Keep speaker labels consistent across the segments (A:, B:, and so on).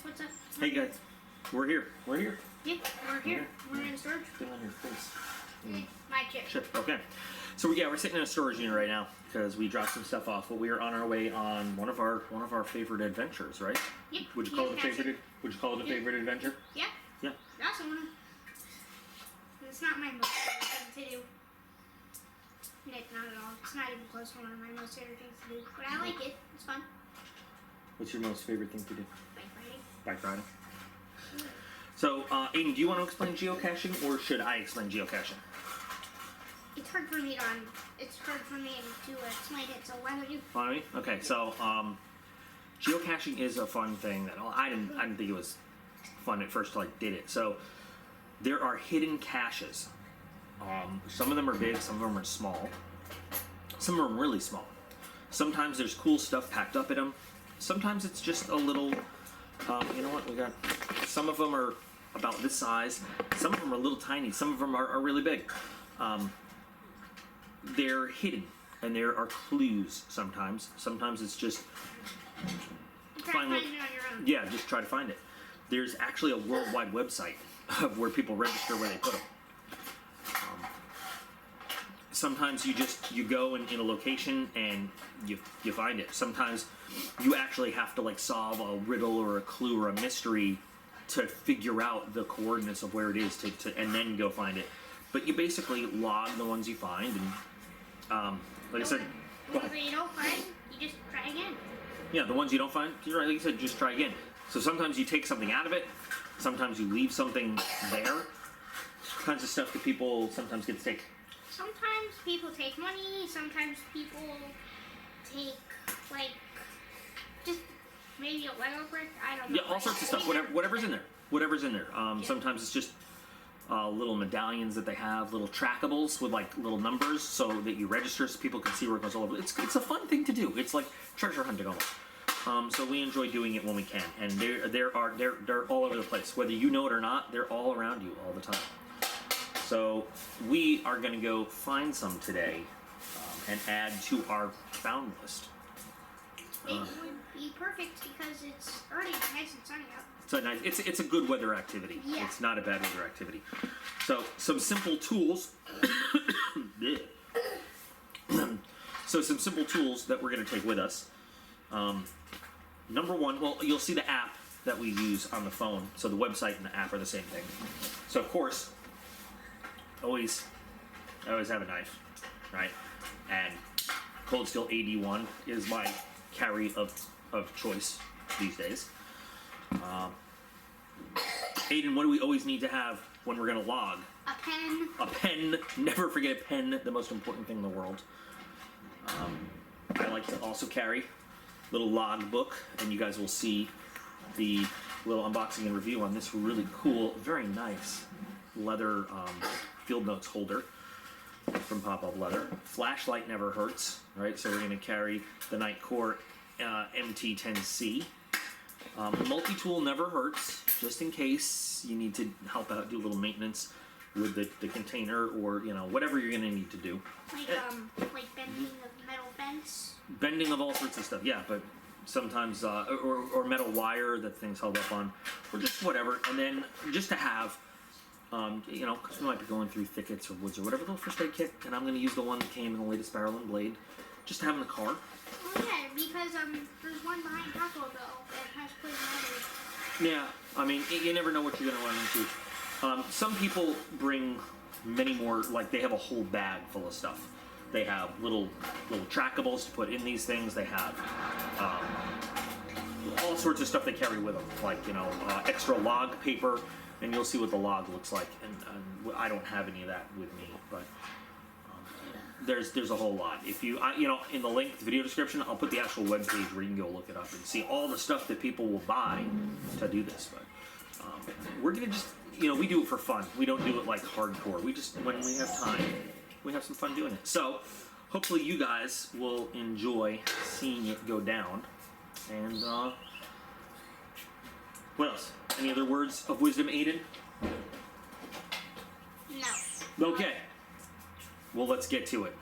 A: What's up?
B: Hey guys, we're here. We're here.
A: Yeah, we're here. We're in storage.
B: Still on your face.
A: My chip.
B: Chip. Okay. So we're sitting in a storage unit right now because we dropped some stuff off. But we are on our way on one of our favorite adventures, right?
A: Yep.
B: Would you call it a favorite? Would you call it a favorite adventure?
A: Yeah.
B: Yeah.
A: That's one. It's not my most favorite thing to do. Not at all. It's not even close to one of my most favorite things to do. But I like it. It's fun.
B: What's your most favorite thing to do?
A: Bike riding.
B: Bike riding. So, Aiden, do you want to explain geocaching, or should I explain geocaching?
A: It's hard for me to explain it. So why don't you?
B: On me? Okay. So, geocaching is a fun thing that I didn't think it was fun at first till I did it. So, there are hidden caches. Some of them are big, some of them are small. Some of them are really small. Sometimes there's cool stuff packed up in them. Sometimes it's just a little, you know what, we got, some of them are about this size. Some of them are a little tiny. Some of them are really big. They're hidden, and there are clues sometimes. Sometimes it's just
A: Find it on your own.
B: Yeah, just try to find it. There's actually a worldwide website of where people register where they put them. Sometimes you go in a location and you find it. Sometimes you actually have to like solve a riddle or a clue or a mystery to figure out the coordinates of where it is and then go find it. But you basically log the ones you find, and like I said,
A: the ones that you don't find, you just try again.
B: Yeah, the ones you don't find, you're right, like you said, just try again. So sometimes you take something out of it, sometimes you leave something there. Kinds of stuff that people sometimes get to take.
A: Sometimes people take money, sometimes people take, like, just maybe a Lego brick, I don't know.
B: Yeah, all sorts of stuff, whatever's in there. Whatever's in there.
A: Yeah.
B: Sometimes it's just little medallions that they have, little trackables with, like, little numbers so that you register so people can see where it goes all over. It's a fun thing to do. It's like treasure hunting almost. So we enjoy doing it when we can. And they're all over the place. Whether you know it or not, they're all around you all the time. So we are going to go find some today and add to our found list.
A: It would be perfect because it's already nice and sunny out.
B: So nice. It's a good weather activity.
A: Yeah.
B: It's not a bad weather activity. So some simple tools. So some simple tools that we're going to take with us. Number one, well, you'll see the app that we use on the phone. So the website and the app are the same thing. So of course, I always have a knife, right? And Cold Steel AD1 is my carry of choice these days. Aiden, what do we always need to have when we're going to log?
A: A pen.
B: A pen. Never forget a pen, the most important thing in the world. I like to also carry a little log book, and you guys will see the little unboxing and review on this really cool, very nice leather field notes holder from Pop-Up Leather. Flashlight never hurts, right? So we're going to carry the Nightcore MT10C. Multi-tool never hurts, just in case you need to help out, do a little maintenance with the container, or whatever you're going to need to do.
A: Like bending of metal fence.
B: Bending of all sorts of stuff, yeah, but sometimes or metal wire that things held up on, or just whatever. And then just to have. Because we might be going through thickets or woods or whatever, the first aid kit, and I'm going to use the one that came in the latest barrel and blade, just to have in the car.
A: Oh yeah, because there's one behind Taco Bell that has poison ivy.
B: Yeah, I mean, you never know what you're going to run into. Some people bring many more, like they have a whole bag full of stuff. They have little trackables to put in these things. They have all sorts of stuff they carry with them, like extra log paper. And you'll see what the log looks like, and I don't have any of that with me, but there's a whole lot. If you in the link, the video description, I'll put the actual web page where you can go look it up and see all the stuff that people will buy to do this. But we're gonna just we do it for fun. We don't do it like hardcore. We just, when we have time, we have some fun doing it. So hopefully you guys will enjoy seeing it go down. And what else? Any other words of wisdom, Aiden?
A: No.
B: Okay. Well, let's get to it.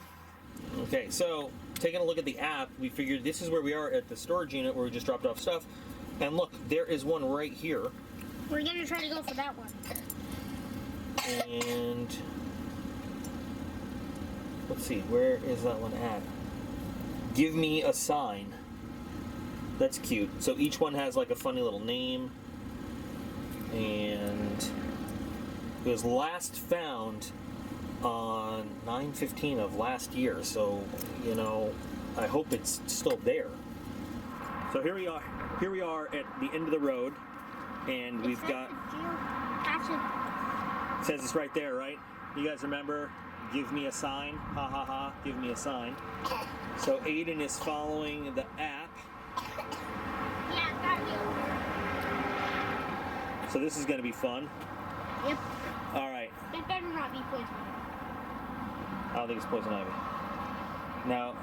B: Okay, so taking a look at the app, we figured this is where we are at the storage unit where we just dropped off stuff. And look, there is one right here.
A: We're gonna try to go for that one.
B: And let's see, where is that one at? Give me a sign. That's cute. So each one has like a funny little name. And it was last found on 9/15 of last year. So, you know, I hope it's still there. So here we are. Here we are at the end of the road. And we've got...
A: Geocache.
B: It says it's right there, right? You guys remember? Give me a sign. Ha ha ha. Give me a sign. So Aiden is following the app.
A: Yeah, got you.
B: So this is going to be fun.
A: Yep.
B: All right.
A: That better not be poison.
B: I don't think it's poison ivy. Now,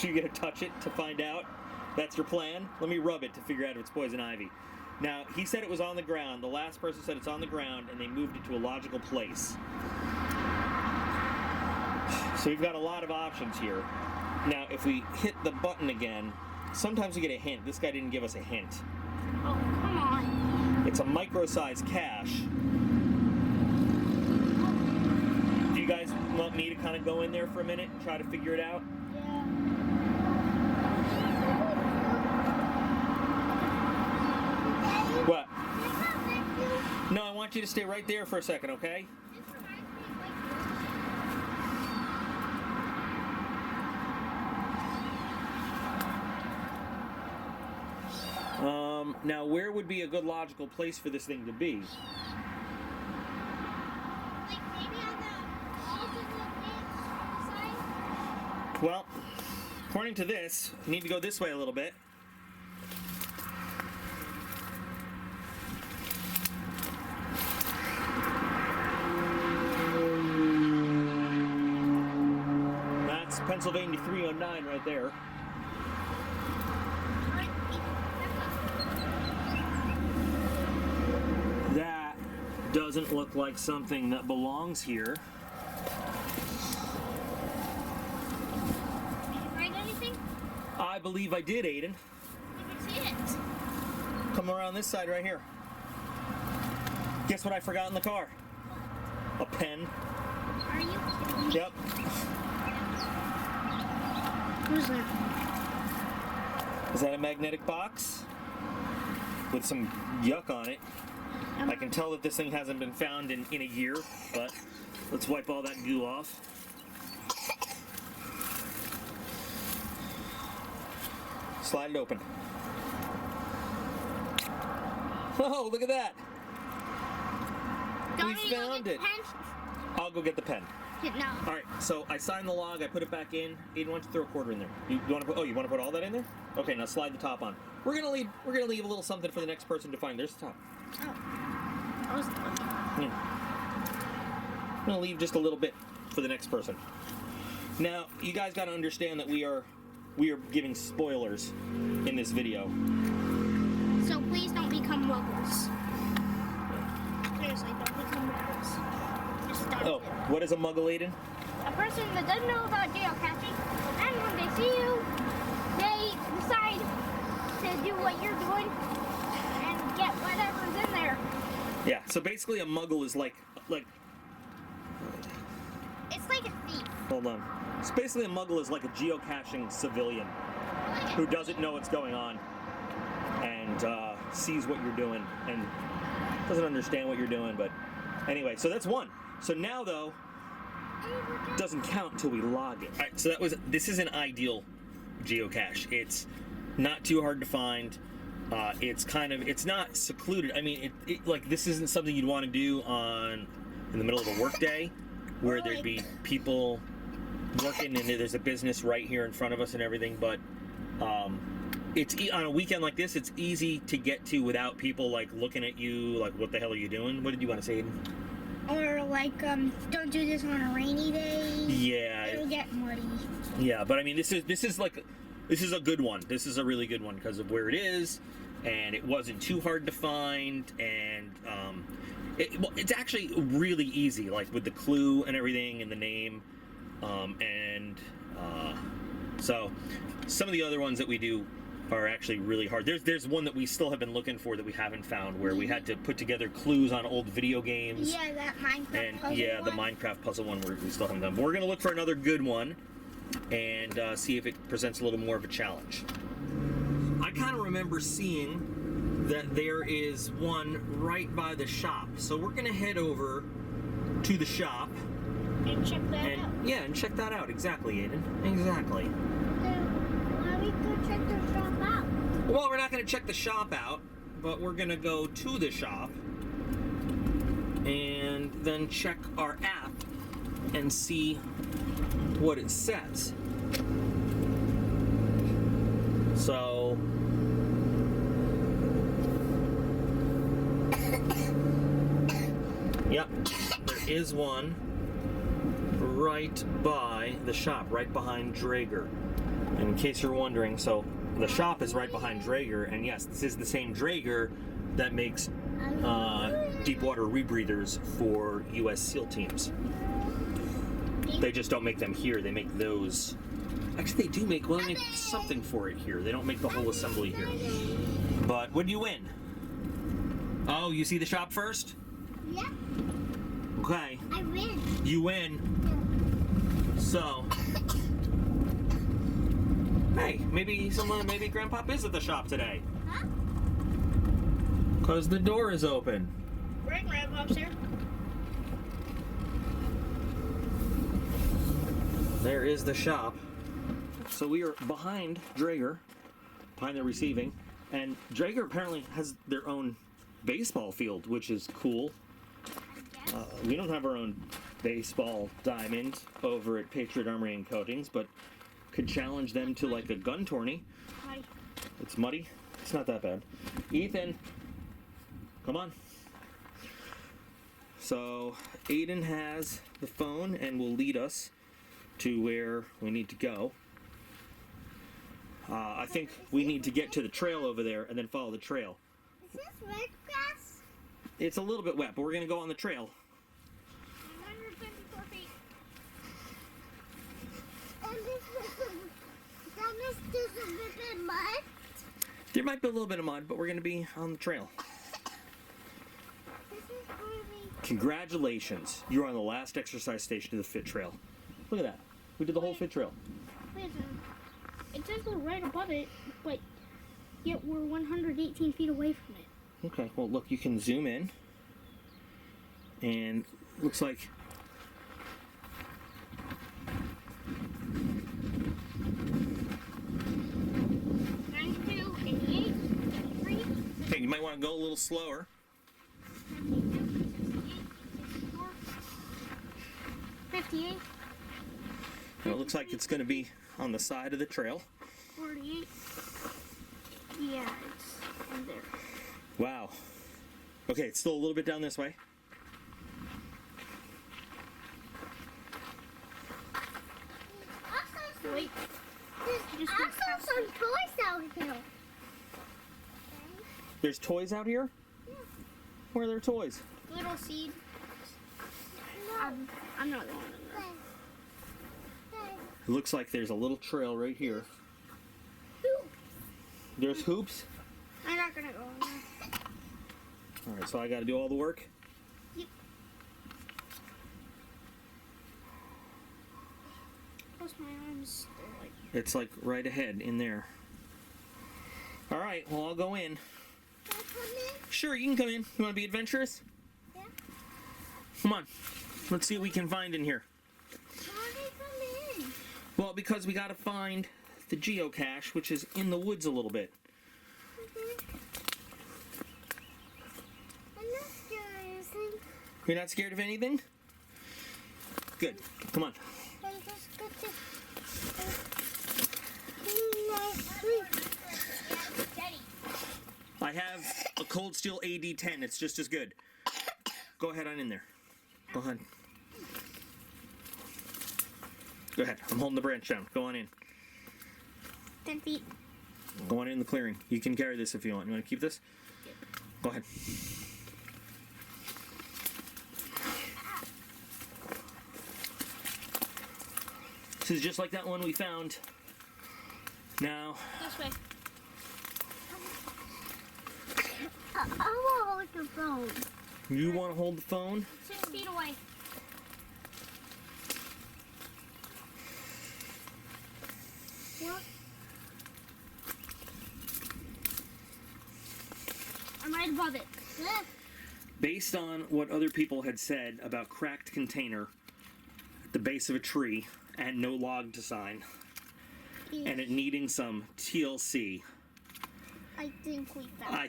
B: you're going to touch it to find out? That's your plan? Let me rub it to figure out if it's poison ivy. Now, he said it was on the ground. The last person said it's on the ground, and they moved it to a logical place. So we've got a lot of options here. Now, if we hit the button again, sometimes we get a hint. This guy didn't give us a hint.
A: Oh, come on.
B: It's a micro-sized cache. Do you guys want me to kind of go in there for a minute and try to figure it out?
A: Yeah.
B: What? No, I want you to stay right there for a second, okay? Now, where would be a good logical place for this thing to be?
A: Like maybe on the side?
B: Well, according to this, you need to go this way a little bit. That's Pennsylvania 309 right there. That doesn't look like something that belongs here.
A: Did you find anything?
B: I believe I did, Aiden.
A: You can see it.
B: Come around this side right here. Guess what I forgot in the car? A pen.
A: Are you kidding me?
B: Yep.
A: Who's that?
B: Is that a magnetic box? With some yuck on it. I can tell that this thing hasn't been found in a year, but let's wipe all that goo off. Slide it open. Oh, look at that!
A: Don't
B: We
A: you go
B: found
A: get
B: it.
A: the pen?
B: I'll go get the pen.
A: No.
B: All right, so I signed the log. I put it back in. Aiden, why don't you throw a quarter in there? You want to put? Oh, you want to put all that in there? Okay, now slide the top on. We're gonna leave a little something for the next person to find. There's the top.
A: Oh. I was looking.
B: Yeah. I'm gonna leave just a little bit for the next person. Now, you guys got to understand that we are giving spoilers in this video.
A: So please don't become muggles. Seriously, don't become muggles. Just stop
B: Oh,
A: it.
B: what is a muggle, Aiden?
A: A person that doesn't know about geocaching, and when they see you, they decide to do what you're doing and get whatever's in there.
B: Yeah. So basically, a muggle is like.
A: It's like a thief.
B: Hold on. So basically, a muggle is like a geocaching civilian who doesn't know what's going on and sees what you're doing and doesn't understand what you're doing. But anyway, so that's one. So now though, it doesn't count until we log it. All right. So this is an ideal geocache. It's not too hard to find. It's not secluded. I mean, like this isn't something you'd want to do in the middle of a work day where there'd be people working and there's a business right here in front of us and everything, but it's on a weekend like this, it's easy to get to without people like looking at you like, what the hell are you doing? What did you want to say, Aiden?
A: Or like, don't do this on a rainy day.
B: Yeah.
A: It'll get muddy.
B: Yeah, but I mean, this is a good one. This is a really good one because of where it is, and it wasn't too hard to find, and it's actually really easy, like with the clue and everything and the name, so some of the other ones that we do are actually really hard. There's one that we still have been looking for that we haven't found, where we had to put together clues on old video games.
A: Yeah, that Minecraft
B: And
A: puzzle
B: yeah, the
A: one.
B: Minecraft puzzle one we still haven't done. But we're gonna look for another good one and see if it presents a little more of a challenge. I kind of remember seeing that there is one right by the shop, so we're gonna head over to the shop
A: And check that out.
B: and check that out. Exactly, Aiden. Exactly.
A: Why we go check the shop out?
B: Well, we're not gonna check the shop out, but we're gonna go to the shop and then check our app and see what it says. So yep, there is one right by the shop, right behind Draeger. And in case you're wondering, so the shop is right behind Draeger, and yes, this is the same Draeger that makes deep water rebreathers for U.S. SEAL teams. They just don't make them here. They make those. Actually, they do make. Well, they make something for it here. They don't make the whole assembly here. But what do you win? Oh, you see the shop first?
A: Yeah,
B: Okay.
A: I win.
B: You win. So, hey, maybe Grandpop is at the shop today.
A: Huh?
B: Cause the door is open.
A: Bring Grandpa's here.
B: There is the shop. So we are behind Draeger, behind the receiving, and Draeger apparently has their own baseball field, which is cool. We don't have our own baseball diamond over at Patriot Armory and Coatings, but could challenge them to like a gun tourney.
A: Hi.
B: It's muddy. It's not that bad. Ethan, come on. So Aiden has the phone and will lead us to where we need to go. I think we need to get to the trail over there and then follow the trail.
A: Is this red grass?
B: It's a little bit wet, but we're going to go on the trail.
A: 154 feet.
C: That must a bit mud.
B: There might be a little bit of mud, but we're going to be on the trail.
C: This is where we.
B: Congratulations. You're on the last exercise station to the Fit Trail. Look at that. We did the whole Fit Trail.
A: Wait a minute. It says we're right above it, but yet we're 118 feet away from it.
B: Okay, well, look, you can zoom in. And looks like... Okay, you might want to go a little slower.
A: 58,
B: And it looks like it's going to be on the side of the trail.
A: 48. Yeah, it's in there.
B: Wow. Okay, it's still a little bit down this way.
A: Wait.
C: There's
A: Just went past
C: also some toys out here.
B: There's toys out here? Where are there toys?
A: Little seed.
C: No.
A: I'm not going in there.
B: It looks like there's a little trail right here. There's hoops.
A: I'm not gonna go in there.
B: Alright, so I got to do all the work?
A: Yep. Close my arms. They're like.
B: It's like right ahead in there. Alright, well, I'll go in.
C: Can I come in?
B: Sure, you can come in. You want to be adventurous?
C: Yeah.
B: Come on. Let's see what we can find in here.
C: How do they come in?
B: Well, because we got to find the geocache, which is in the woods a little bit.
C: I'm not sure.
B: You're not scared of anything? Good. Come on.
C: I just got to.
B: I have a Cold Steel AD-10. It's just as good. Go ahead on in there. Go ahead. Go ahead. I'm holding the branch down. Go on in.
A: 10 feet.
B: Go on in the clearing. You can carry this if you want. You want to keep this? Go ahead. This is just like that one we found. Now,
A: This way.
C: I want to hold the phone.
B: You want to hold the phone?
A: 6 feet away. What? I'm right above it.
B: Based on what other people had said about cracked container at the base of a tree and no log to sign, and it needing some TLC,
C: I think we found
B: I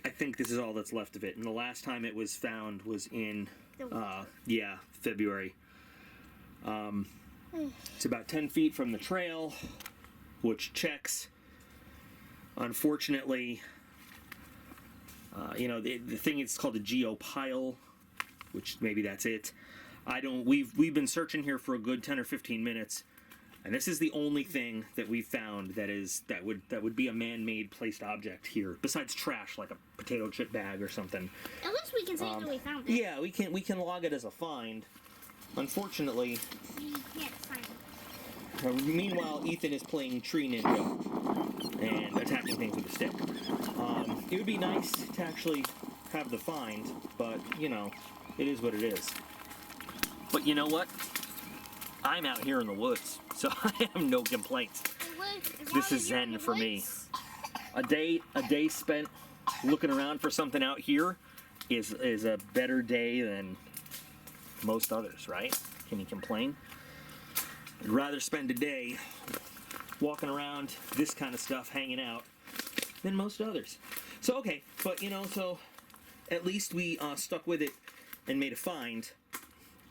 B: think this is all that's left of it. And the last time it was found was in February. It's about 10 feet from the trail, which checks. Unfortunately, the thing is called a geopile, which maybe that's it. We've been searching here for a good 10 or 15 minutes, and this is the only thing that we've found that would be a man-made placed object here, besides trash like a potato chip bag or something.
A: At least we can say that we found it.
B: Yeah, we can log it as a find. Unfortunately,
A: We can't find it.
B: meanwhile, Ethan is playing Tree Ninja and attacking things with a stick. It would be nice to actually have the find, but, it is what it is. But you know what? I'm out here in the woods, so I have no complaints. This is zen for me. A day spent looking around for something out here is a better day than most others, right? Can you complain? I'd rather spend a day walking around this kind of stuff, hanging out, than most others. So, okay, but so at least we stuck with it and made a find,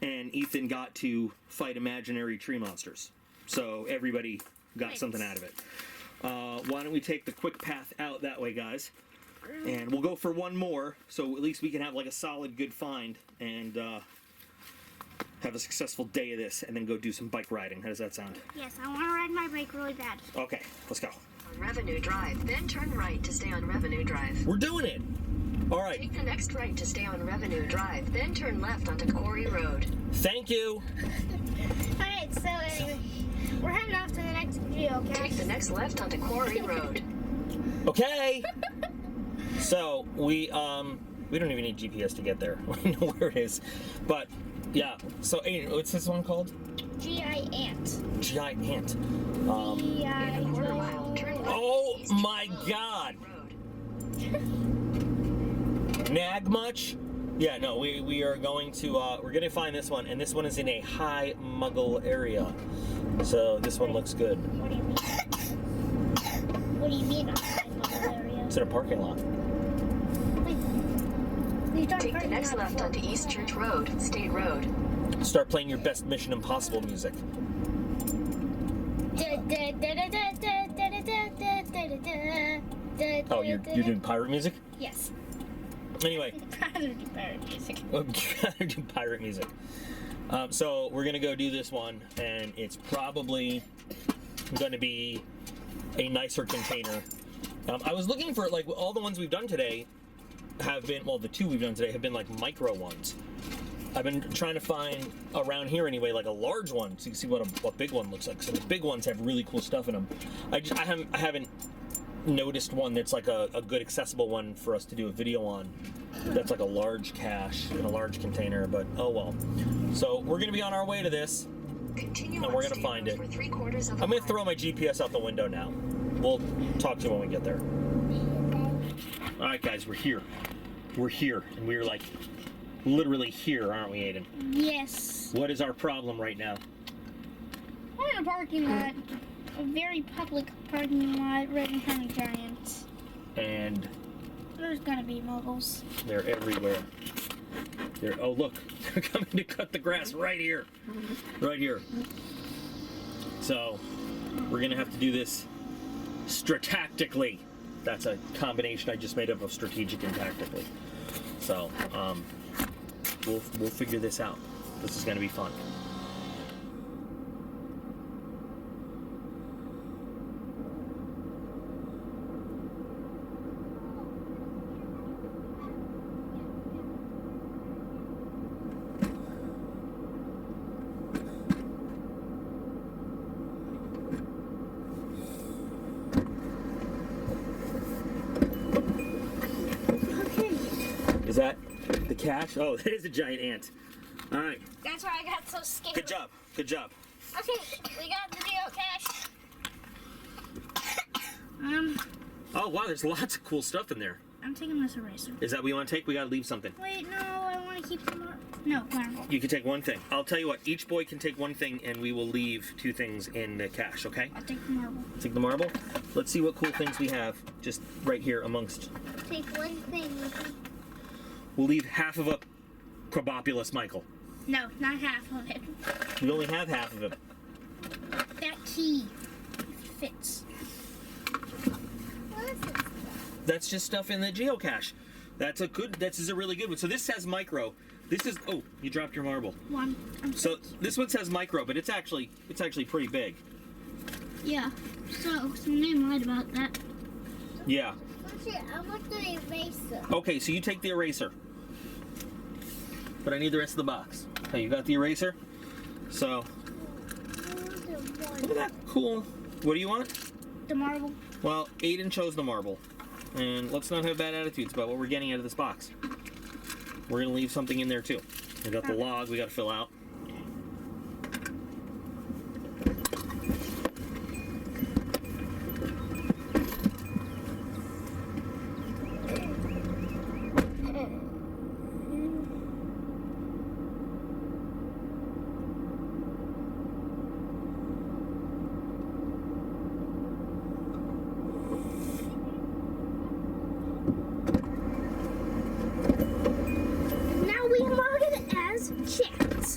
B: and Ethan got to fight imaginary tree monsters. So everybody got something out of it. Why don't we take the quick path out that way, guys? And we'll go for one more, so at least we can have like a solid good find and have a successful day of this, and then go do some bike riding. How does that sound?
A: Yes, I want to ride my bike really bad.
B: Okay, let's go.
D: On Revenue Drive, then turn right to stay on Revenue Drive.
B: We're doing it! Alright,
D: Take the next right to stay on Revenue Drive, then turn left onto Quarry Road.
B: thank you!
A: Alright, so anyway, we're heading off to the next geocache.
D: Take the next left onto Quarry Road.
B: Okay! So, we don't even need GPS to get there. We know where it is. But, yeah, so Aiden, what's this one called?
A: Giant.
B: Giant.
D: In a quarter mile, turn left.
B: Oh
D: east
B: my
D: Road.
B: god!
D: Road.
B: Nag much? Yeah, no, we are going to, we're going to find this one, and this one is in a high muggle area. So this one looks good.
A: What do you mean? What do you mean? Area?
B: It's in a parking lot.
D: Take the next left onto East Church Road, State Road.
B: Start playing your best Mission Impossible music. Oh, you're doing pirate music?
A: Yes.
B: Anyway.
A: Pirate music.
B: Do pirate music. So we're gonna go do this one, and it's probably going to be a nicer container. I was looking for, like, all the ones we've done today have been, well, the two we've done today have been like micro ones. I've been trying to find around here anyway, like a large one, so you can see what a big one looks like. So the big ones have really cool stuff in them. I haven't noticed one that's like a good accessible one for us to do a video on. That's like a large cache in a large container, but oh well. So we're gonna be on our way to this,
D: Continue
B: and we're gonna find it.
D: for 3/4 of a
B: I'm gonna
D: mile.
B: throw my GPS out the window now. We'll talk to you when we get there. All right, guys, we're here. We're here, and we're like literally here, aren't we, Aiden?
A: Yes.
B: What is our problem right now?
A: We're in a parking lot. A very public parking lot right in front of Giant.
B: And
A: There's gonna be muggles.
B: they're everywhere. Oh, look, they're coming to cut the grass right here. Right here. So, we're gonna have to do this strategically. That's a combination I just made up of strategic and tactically. So, we'll figure this out. This is gonna be fun.
A: Okay.
B: that the cache? Oh, it is a giant ant. All right.
A: That's why I got so scared.
B: Good job. Good job.
A: Okay, we got the geocache.
B: Oh, wow, there's lots of cool stuff in there.
A: I'm taking this eraser.
B: Is that what you want to take? We got to leave something.
A: Wait, no, I want to keep the No, marble.
B: You can take one thing. I'll tell you what, each boy can take one thing and we will leave 2 things in the cache, okay?
A: I'll take the marble.
B: Take the marble? Let's see what cool things we have just right here amongst.
C: Take one thing.
B: We'll leave half of a Probopulus, Michael.
A: No, not half of it.
B: We only have half of him.
A: That key fits.
C: What is this?
B: That's just stuff in the geocache. This is a really good one. So this says micro. This is, oh, you dropped your marble.
A: One.
B: So this one says micro, but it's actually pretty big.
A: Yeah. So name lied about that.
B: Yeah.
C: I want the eraser.
B: Okay, so you take the eraser. But I need the rest of the box. Okay, you got the eraser? So, look at that cool. What do you want?
A: The marble.
B: Well, Aiden chose the marble. And let's not have bad attitudes about what we're getting out of this box. We're going to leave something in there too. We got the log we got to fill out.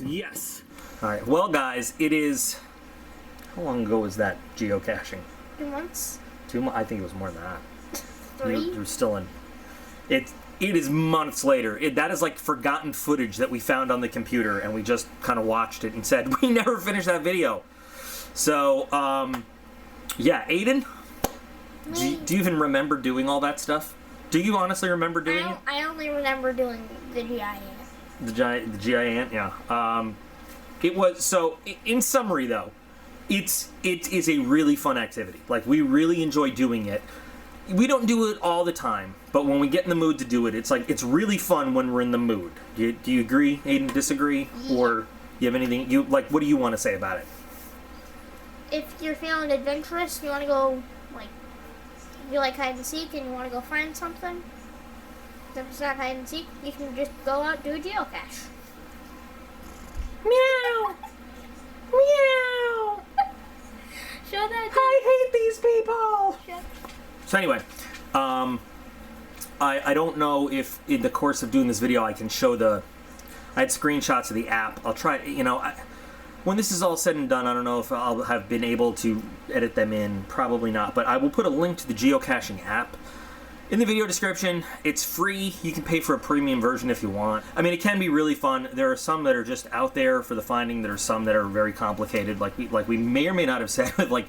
B: Yes. All right. Well, guys, it is. How long ago was that geocaching?
A: 2 months.
B: 2 months. I think it was more than that.
A: 3.
B: You're still in. It is months later. That is like forgotten footage that we found on the computer, and we just kind of watched it and said we never finished that video. So, yeah, Aiden, do you even remember doing all that stuff? Do you honestly remember doing it?
A: I only remember doing the GI.
B: The giant, yeah. It was, so in summary though, it is a really fun activity. Like, we really enjoy doing it. We don't do it all the time, but when we get in the mood to do it, it's really fun when we're in the mood. Do you agree, Aiden? Disagree?
A: Yeah.
B: Or you have anything what do you want to say about it?
A: If you're feeling adventurous, you want to go, like, you like hide and seek and you want to go find something, if it's not hide and seek, you can just go out and do a geocache.
B: Meow! Meow!
A: Show that.
B: I hate these people!
A: Show.
B: So anyway, I don't know if in the course of doing this video I can show I had screenshots of the app. I'll try, when this is all said and done, I don't know if I'll have been able to edit them in. Probably not, but I will put a link to the geocaching app in the video description. It's free. You can pay for a premium version if you want. I mean, it can be really fun. There are some that are just out there for the finding. There are some that are very complicated, like we may or may not have said, with like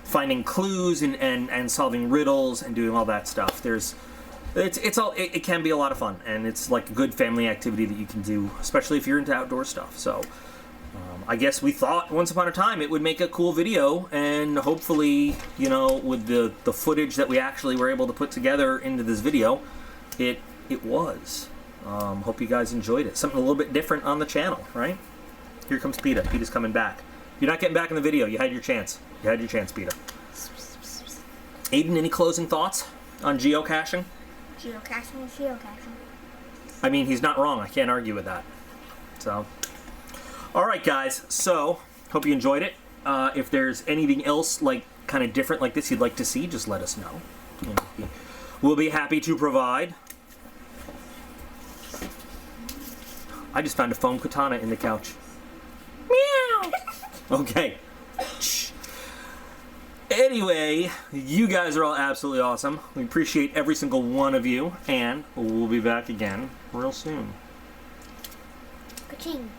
B: finding clues and solving riddles and doing all that stuff. It can be a lot of fun, and it's like a good family activity that you can do, especially if you're into outdoor stuff. So I guess we thought once upon a time it would make a cool video, and hopefully, with the footage that we actually were able to put together into this video, it was. Hope you guys enjoyed it. Something a little bit different on the channel, right? Here comes PETA. PETA's coming back. You're not getting back in the video. You had your chance. You had your chance, PETA. Aiden, any closing thoughts on geocaching?
A: Geocaching is geocaching.
B: I mean, he's not wrong. I can't argue with that. So, all right, guys. So, hope you enjoyed it. If there's anything else, like, kind of different like this you'd like to see, just let us know. We'll be happy to provide. I just found a foam katana in the couch. Meow! Okay. Shh. Anyway, you guys are all absolutely awesome. We appreciate every single one of you, and we'll be back again real soon.
A: Ka-ching.